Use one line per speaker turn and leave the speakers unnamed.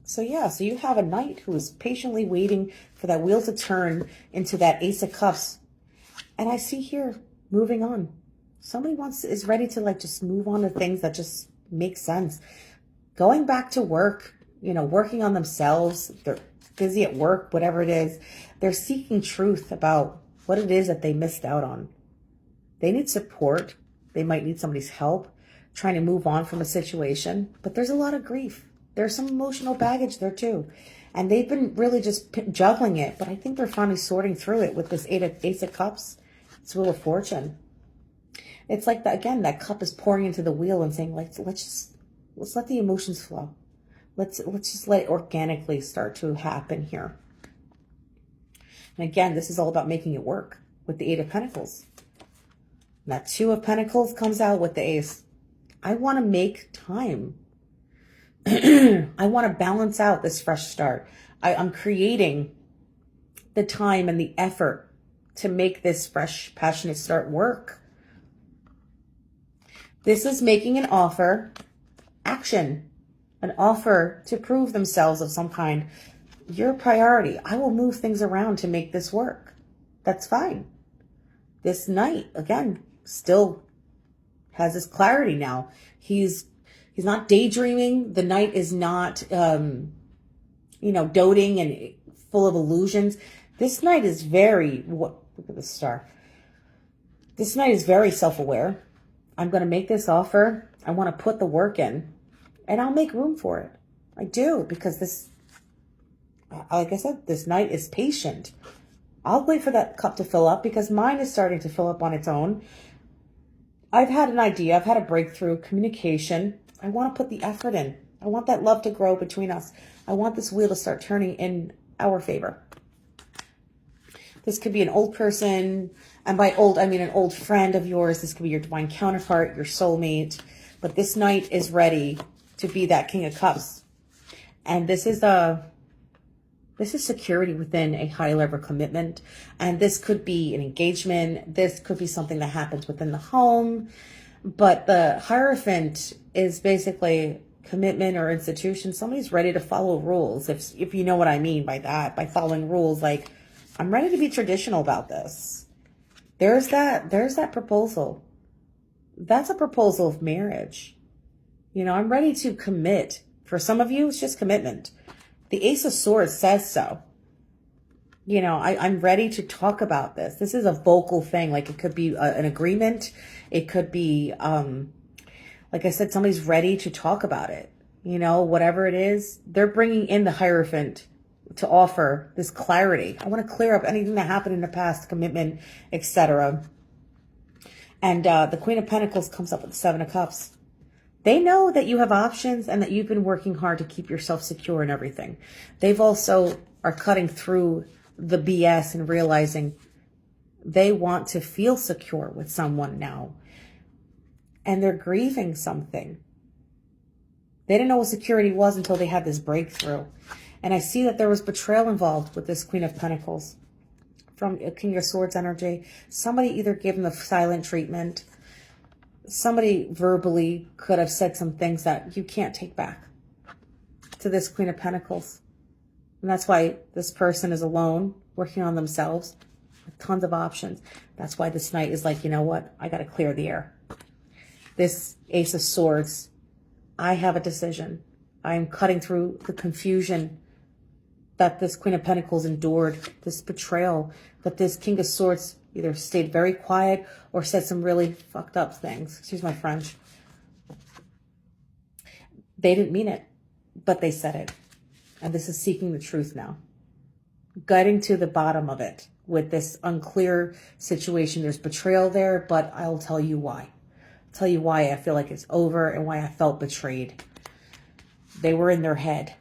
So yeah, so you have a knight who is patiently waiting for that wheel to turn into that Ace of Cups. And I see here, moving on. Somebody is ready to like just move on to things that just make sense. Going back to work, you know, working on themselves. They're busy at work, whatever it is. They're seeking truth about what it is that they missed out on. They need support. They might need somebody's help trying to move on from a situation. But there's a lot of grief. There's some emotional baggage there too. And they've been really just juggling it. But I think they're finally sorting through it with this Ace of Cups. It's Wheel of Fortune. It's like that again, that cup is pouring into the wheel and saying, let's let the emotions flow. Let's just let it organically start to happen here. And again, this is all about making it work with the Eight of Pentacles. And that Two of Pentacles comes out with the Ace. I want to make time. I want to balance out this fresh start. I'm creating the time and the effort to make this fresh, passionate start work. This is making an offer, action, an offer to prove themselves of some kind. Your priority. I will move things around to make this work. That's fine. This knight, again, still has this clarity now. He's not daydreaming. The knight is not, doting and full of illusions. This knight is look at the star. This knight is very self-aware. I'm going to make this offer. I want to put the work in and I'll make room for it. I do, because this, like I said, this knight is patient. I'll wait for that cup to fill up because mine is starting to fill up on its own. I've had an idea. I've had a breakthrough, communication. I want to put the effort in. I want that love to grow between us. I want this wheel to start turning in our favor. This could be an old person. And by old, I mean an old friend of yours. This could be your divine counterpart, your soulmate. But this knight is ready to be that King of Cups. And this is security within a high level commitment. And this could be an engagement. This could be something that happens within the home. But the Hierophant is basically commitment or institution. Somebody's ready to follow rules. If you know what I mean by that, by following rules, like I'm ready to be traditional about this. There's that proposal. That's a proposal of marriage. I'm ready to commit. For some of you, it's just commitment. The Ace of Swords says so. I'm ready to talk about this. This is a vocal thing. Like it could be an agreement. It could be, like I said, somebody's ready to talk about it. Whatever it is, they're bringing in the Hierophant to offer this clarity. I want to clear up anything that happened in the past, commitment, etc. And the Queen of Pentacles comes up with the Seven of Cups. They know that you have options and that you've been working hard to keep yourself secure and everything. They've also are cutting through the BS and realizing they want to feel secure with someone now. And they're grieving something. They didn't know what security was until they had this breakthrough. And I see that there was betrayal involved with this Queen of Pentacles from King of Swords energy. Somebody either gave them the silent treatment. Somebody verbally could have said some things that you can't take back to this Queen of Pentacles. And that's why this person is alone, working on themselves, with tons of options. That's why this knight is like, you know what? I got to clear the air. This Ace of Swords, I have a decision. I'm cutting through the confusion that this Queen of Pentacles endured, this betrayal, that this King of Swords either stayed very quiet or said some really fucked up things. Excuse my French. They didn't mean it, but they said it. And this is seeking the truth now. Getting to the bottom of it with this unclear situation. There's betrayal there, but I'll tell you why. I'll tell you why I feel like it's over and why I felt betrayed. They were in their head.